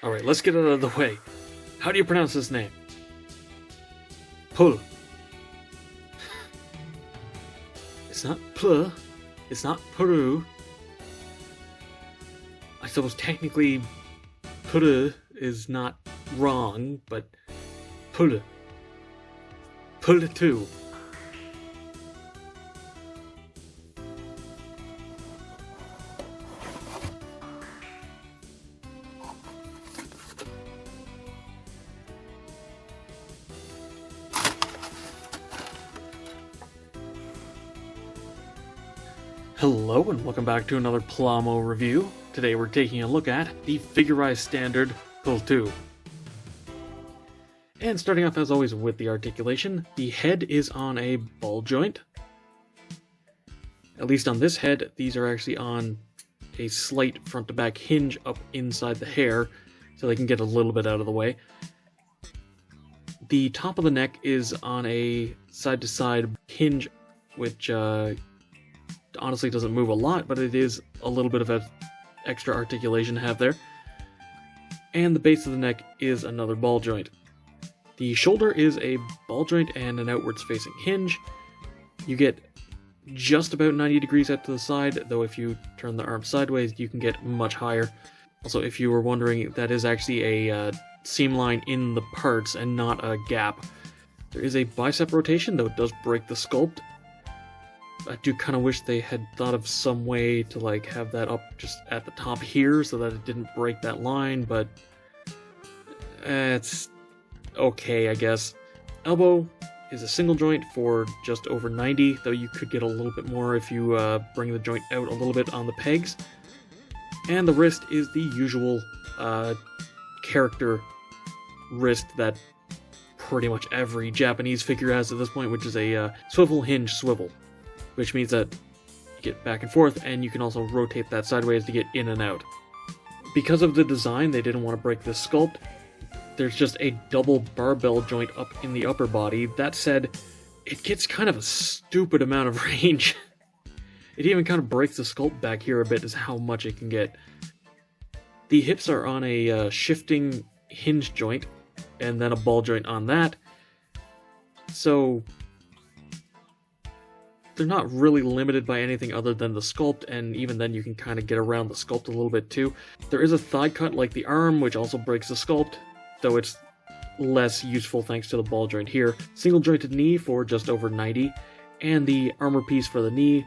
Alright, let's get it out of the way. How do you pronounce this name? Pull. It's not pl. It's not Peru. I suppose technically Peru is not wrong, but pull. Pull too. Hello and welcome back to another Plamo review. Today we're taking a look at the Figurized Standard Pull 2. And starting off as always with the articulation, the head is on a ball joint. At least on this head, these are actually on a slight front to back hinge up inside the hair, so they can get a little bit out of the way. The top of the neck is on a side to side hinge, which honestly doesn't move a lot, but it is a little bit of an extra articulation to have there. And the base of the neck is another ball joint. The shoulder is a ball joint and an outwards facing hinge. You get just about 90 degrees out to the side, though if you turn the arm sideways you can get much higher. Also, if you were wondering, that is actually a seam line in the parts and not a gap. There is a bicep rotation, though it does break the sculpt. I do kind of wish they had thought of some way to like have that up just at the top here so that it didn't break that line, but it's okay, I guess. Elbow is a single joint for just over 90, though you could get a little bit more if you bring the joint out a little bit on the pegs. And the wrist is the usual character wrist that pretty much every Japanese figure has at this point, which is a swivel hinge swivel. Which means that you get back and forth, and you can also rotate that sideways to get in and out. Because of the design, they didn't want to break this sculpt. There's just a double barbell joint up in the upper body. That said, it gets kind of a stupid amount of range. It even kind of breaks the sculpt back here a bit, is how much it can get. The hips are on a shifting hinge joint, and then a ball joint on that. So they're not really limited by anything other than the sculpt, and even then you can kind of get around the sculpt a little bit too. There is a thigh cut like the arm, which also breaks the sculpt, though it's less useful thanks to the ball joint here. Single jointed knee for just over 90, and the armor piece for the knee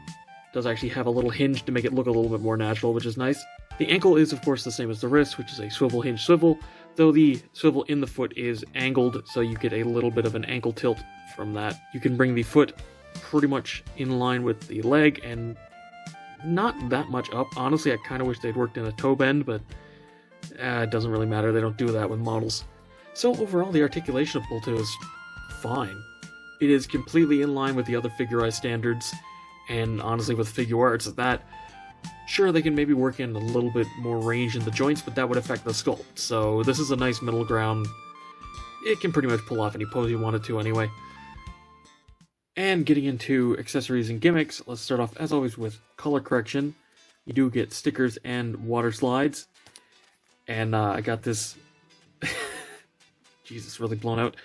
does actually have a little hinge to make it look a little bit more natural, which is nice. The ankle is of course the same as the wrist, which is a swivel hinge swivel, though the swivel in the foot is angled, so you get a little bit of an ankle tilt from that. You can bring the foot pretty much in line with the leg and not that much up. Honestly, I kind of wish they'd worked in a toe bend, but it doesn't really matter. They don't do that with models. So overall, the articulation of Pull 2 is fine. It is completely in line with the other Figurized standards, and honestly with Figuarts at that. Sure, they can maybe work in a little bit more range in the joints, but that would affect the sculpt. So this is a nice middle ground. It can pretty much pull off any pose you want it to anyway. And getting into accessories and gimmicks, let's start off as always with color correction. You do get stickers and water slides. And I got this... Jesus, really blown out.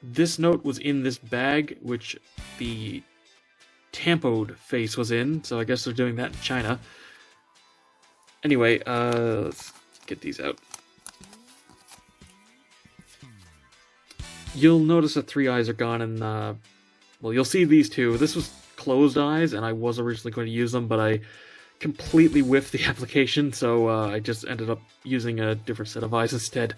This note was in this bag, which the tampoed face was in, so I guess they're doing that in China. Anyway, let's get these out. You'll notice that 3 eyes are gone, and, well, you'll see these two. This was closed eyes, and I was originally going to use them, but I completely whiffed the application, so I just ended up using a different set of eyes instead.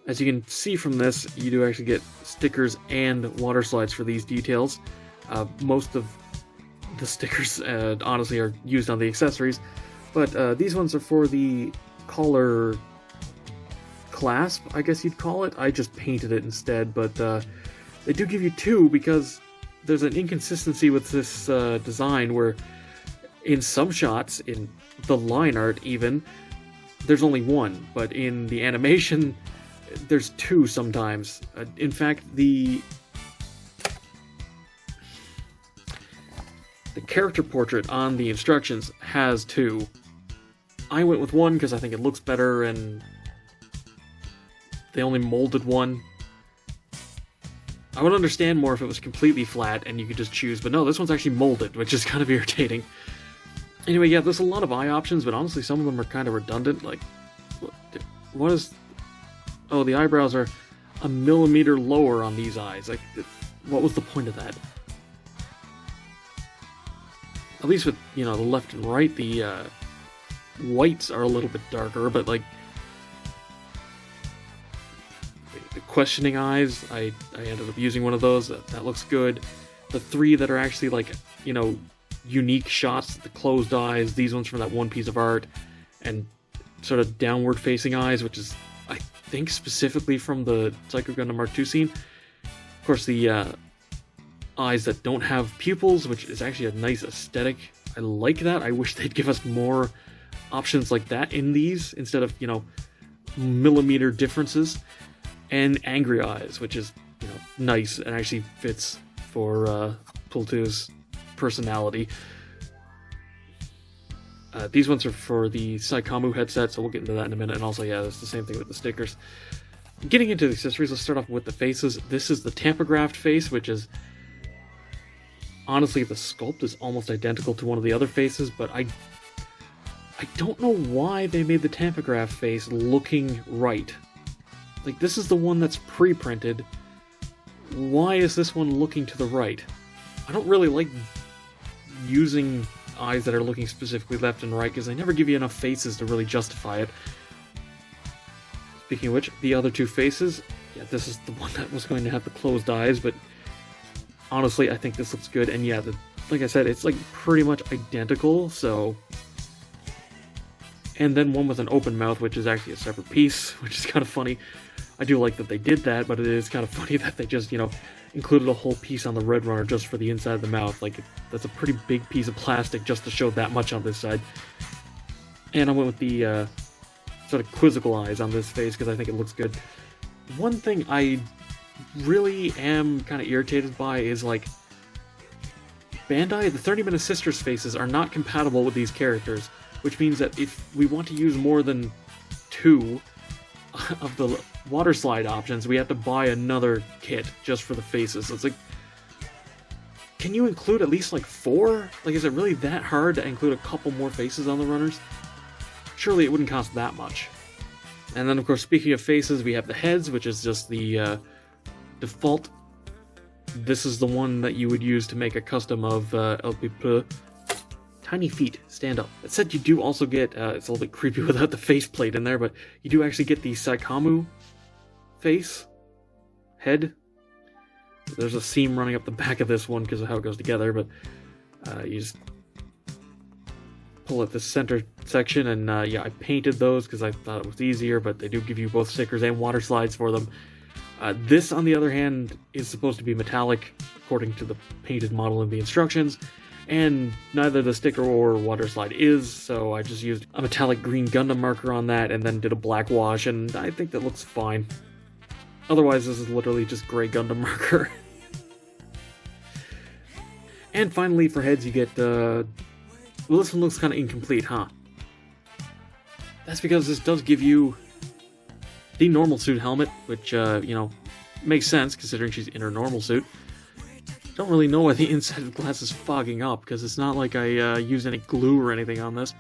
As you can see from this, you do actually get stickers and water slides for these details. Most of the stickers, honestly, are used on the accessories, but these ones are for the collar clasp, I guess you'd call it. I just painted it instead, but they do give you 2 because there's an inconsistency with this design where in some shots, in the line art even, there's only 1, but in the animation there's 2 sometimes. In fact, The character portrait on the instructions has 2. I went with 1 because I think it looks better, and they only molded 1. I would understand more if it was completely flat and you could just choose, but no, this one's actually molded, which is kind of irritating. Anyway, yeah, there's a lot of eye options, but honestly some of them are kind of redundant. Like, what is... Oh, the eyebrows are a millimeter lower on these eyes. Like, what was the point of that? At least with, you know, the left and right, the whites are a little bit darker, but like... The questioning eyes, I ended up using one of those. That looks good. The 3 that are actually like, you know, unique shots, the closed eyes, these ones from that one piece of art, and sort of downward facing eyes, which is, I think, specifically from the Psycho Gundam Mark II scene. Of course, the eyes that don't have pupils, which is actually a nice aesthetic. I like that. I wish they'd give us more options like that in these, instead of, you know, millimeter differences. And angry eyes, which is, you know, nice and actually fits for Pultu's personality. These ones are for the Saikamu headset, so we'll get into that in a minute. And also, yeah, it's the same thing with the stickers. Getting into the accessories, let's start off with the faces. This is the tampographed face, which is... Honestly, the sculpt is almost identical to one of the other faces, but I don't know why they made the tampograph face looking right. Like, this is the one that's pre-printed. Why is this one looking to the right? I don't really like using eyes that are looking specifically left and right, because they never give you enough faces to really justify it. Speaking of which, the other 2 faces, yeah, this is the one that was going to have the closed eyes, but honestly, I think this looks good, and yeah, like I said, it's like pretty much identical, so... And then one with an open mouth, which is actually a separate piece, which is kind of funny. I do like that they did that, but it is kind of funny that they just, you know, included a whole piece on the Red Runner just for the inside of the mouth. Like, that's a pretty big piece of plastic just to show that much on this side. And I went with the sort of quizzical eyes on this face because I think it looks good. One thing I really am kind of irritated by is, like, Bandai, the 30-minute Sisters faces are not compatible with these characters, which means that if we want to use more than 2 of the water slide options, we have to buy another kit just for the faces. So it's like, can you include at least like 4? Like, is it really that hard to include a couple more faces on the runners? Surely it wouldn't cost that much. And then, of course, speaking of faces, we have the heads, which is just the default. This is the one that you would use to make a custom of LP. Tiny feet, stand up. That said, you do also get, it's a little bit creepy without the faceplate in there, but you do actually get the Saikamu face, head. There's a seam running up the back of this one because of how it goes together, but you just pull at the center section, and yeah, I painted those because I thought it was easier, but they do give you both stickers and water slides for them. This, on the other hand, is supposed to be metallic, according to the painted model in the instructions. And neither the sticker or water slide is, so I just used a metallic green Gundam marker on that and then did a black wash, and I think that looks fine. Otherwise, this is literally just gray Gundam marker. And finally, for heads, you get, well, this one looks kind of incomplete, huh? That's because this does give you the normal suit helmet, which, you know, makes sense considering she's in her normal suit. Don't really know why the inside of the glass is fogging up, because it's not like I used any glue or anything on this.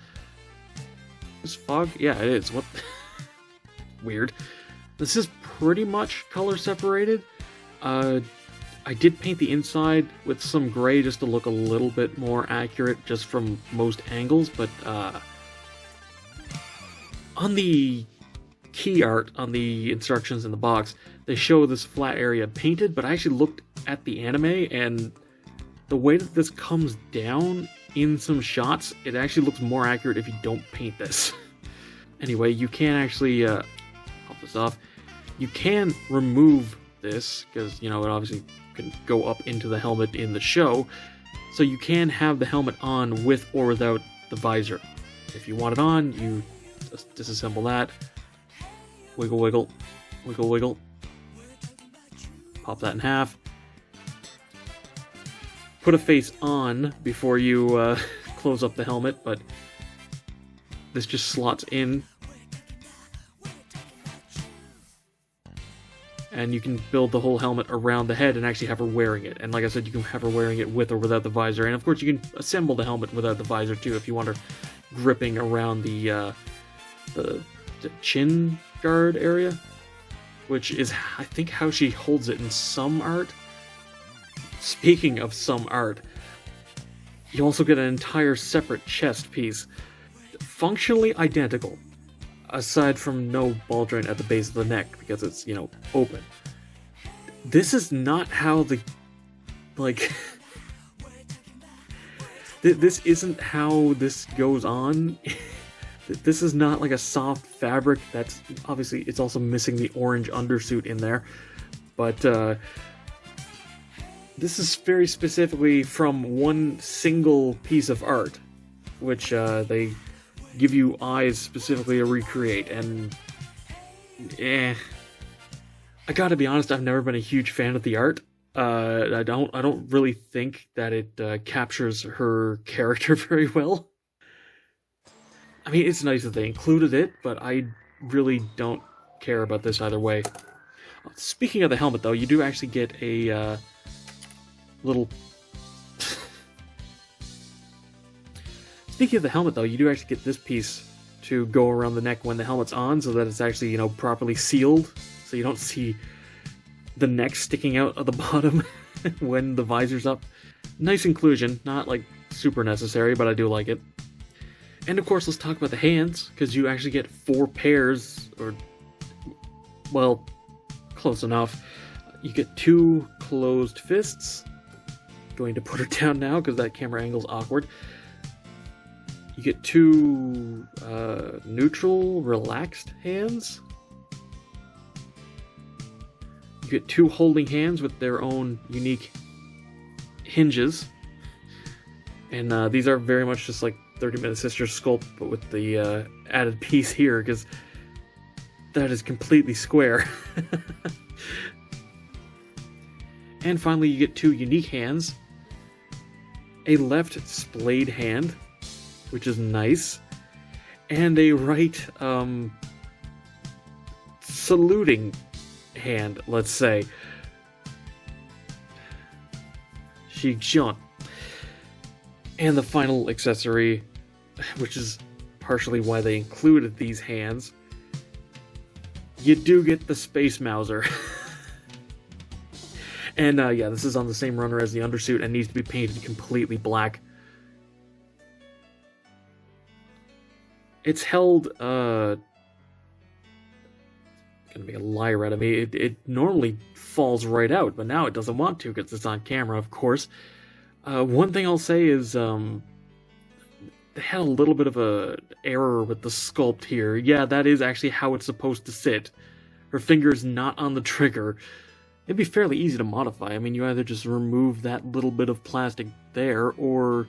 Is fog? Yeah, it is. What? Weird. This is pretty much color separated. I did paint the inside with some gray just to look a little bit more accurate just from most angles, but on the key art on the instructions in the box, they show this flat area painted, but I actually looked at the anime, and the way that this comes down in some shots, it actually looks more accurate if you don't paint this. Anyway, you can actually pop this off. You can remove this, because, you know, it obviously can go up into the helmet in the show, so you can have the helmet on with or without the visor. If you want it on, you just disassemble that. Wiggle, wiggle, wiggle, wiggle. Pop that in half. put a face on before you close up the helmet, but this just slots in. And you can build the whole helmet around the head and actually have her wearing it. And like I said, you can have her wearing it with or without the visor. And of course, you can assemble the helmet without the visor too if you want her gripping around the chin guard area, which is, I think, how she holds it in some art. Speaking of some art, you also get an entire separate chest piece, functionally identical, aside from no ball joint at the base of the neck because it's, you know, open. This is not how the, like, this isn't how this goes on. This is not like a soft fabric. That's obviously, it's also missing the orange undersuit in there, but this is very specifically from one single piece of art, which they give you eyes specifically to recreate, and I gotta be honest, I've never been a huge fan of the art. I don't really think that it captures her character very well. I mean, it's nice that they included it, but I really don't care about this either way. Speaking of the helmet, though, you do actually get a little... Speaking of the helmet, though, you do actually get this piece to go around the neck when the helmet's on, so that it's actually, you know, properly sealed, so you don't see the neck sticking out of the bottom when the visor's up. Nice inclusion, not, like, super necessary, but I do like it. And, of course, let's talk about the hands, because you actually get 4 pairs, or, well, close enough. You get 2 closed fists. Going to put her down now, because that camera angle's awkward. You get 2 neutral, relaxed hands. You get 2 holding hands with their own unique hinges. And these are very much just like 30-Minute Sisters sculpt, but with the added piece here, because that is completely square. And finally, you get 2 unique hands. A left splayed hand, which is nice, and a right saluting hand, let's say. Shixian. And the final accessory, which is partially why they included these hands, you do get the Space Mauser. And yeah, this is on the same runner as the undersuit and needs to be painted completely black. It's held, gonna be a liar out of me, it normally falls right out, but now it doesn't want to because it's on camera, of course. One thing I'll say is, they had a little bit of a error with the sculpt here. Yeah, that is actually how it's supposed to sit. Her finger's not on the trigger. It'd be fairly easy to modify. I mean, you either just remove that little bit of plastic there, or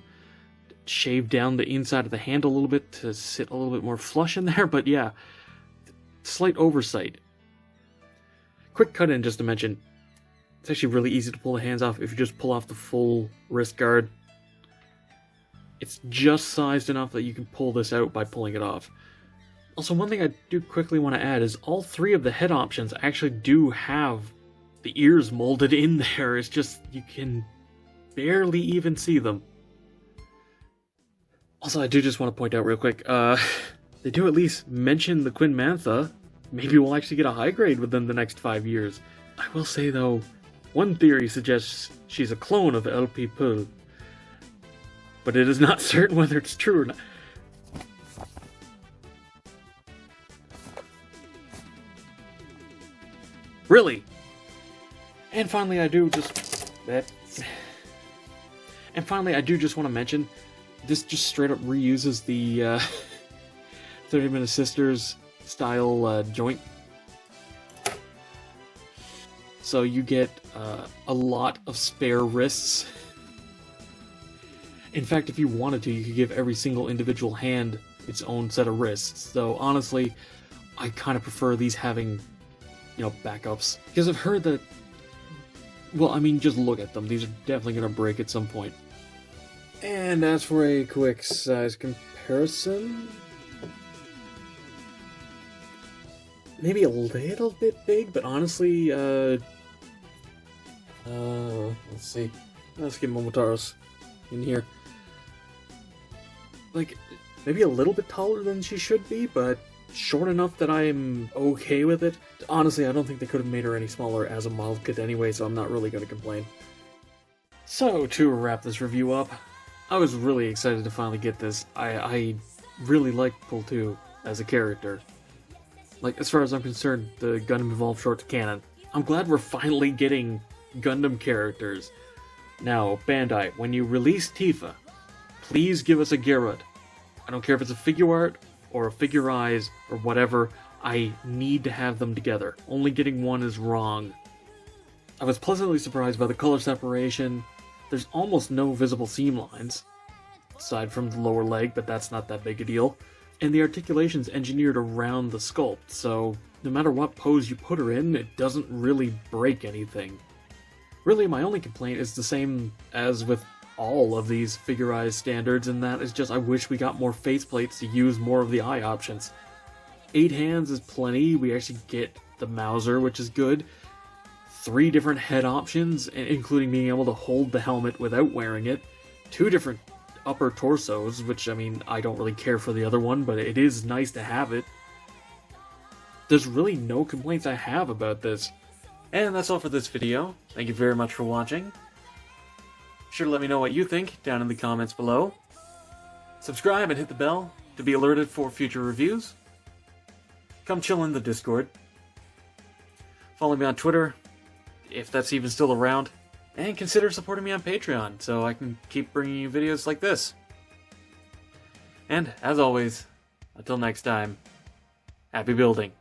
shave down the inside of the hand a little bit to sit a little bit more flush in there, but yeah, slight oversight. Quick cut in just to mention, it's actually really easy to pull the hands off if you just pull off the full wrist guard. It's just sized enough that you can pull this out by pulling it off. Also, one thing I do quickly want to add is all 3 of the head options actually do have the ears molded in there. It's just, you can barely even see them. Also, I do just want to point out real quick, they do at least mention the Queen Mantha. Maybe we'll actually get a high grade within the next 5 years. I will say, though, one theory suggests she's a clone of LP Pearl, but it is not certain whether it's true or not. Really? And finally, I do just want to mention, this just straight up reuses the 30-Minute Sisters style joint. So you get a lot of spare wrists. In fact, if you wanted to, you could give every single individual hand its own set of wrists. So honestly, I kind of prefer these having, you know, backups. Because I've heard that Well, I mean, just look at them. These are definitely going to break at some point. And as for a quick size comparison, maybe a little bit big, but honestly, let's see. Let's get Momotaro's in here. Like, maybe a little bit taller than she should be, but short enough that I'm okay with it. Honestly, I don't think they could have made her any smaller as a model kit anyway, so I'm not really going to complain. So, to wrap this review up, I was really excited to finally get this. I really like Pull 2 as a character. Like, as far as I'm concerned, the Gundam Evolved short's canon. I'm glad we're finally getting Gundam characters. Now, Bandai, when you release Tifa, please give us a Garrett. I don't care if it's a figure art, or a figurize, or whatever, I need to have them together. Only getting one is wrong. I was pleasantly surprised by the color separation. There's almost no visible seam lines, aside from the lower leg, but that's not that big a deal. And the articulation's engineered around the sculpt, so no matter what pose you put her in, it doesn't really break anything. Really, my only complaint is the same as with all of these figurized standards, and that is just I wish we got more faceplates to use more of the eye options. 8 hands is plenty, we actually get the Mauser, which is good. 3 different head options, including being able to hold the helmet without wearing it. 2 different upper torsos, which, I mean, I don't really care for the other one, but it is nice to have it. There's really no complaints I have about this. And that's all for this video. Thank you very much for watching. Be sure to let me know what you think down in the comments below. Subscribe and hit the bell to be alerted for future reviews. Come chill in the Discord. Follow me on Twitter, if that's even still around. And consider supporting me on Patreon so I can keep bringing you videos like this. And, as always, until next time, happy building.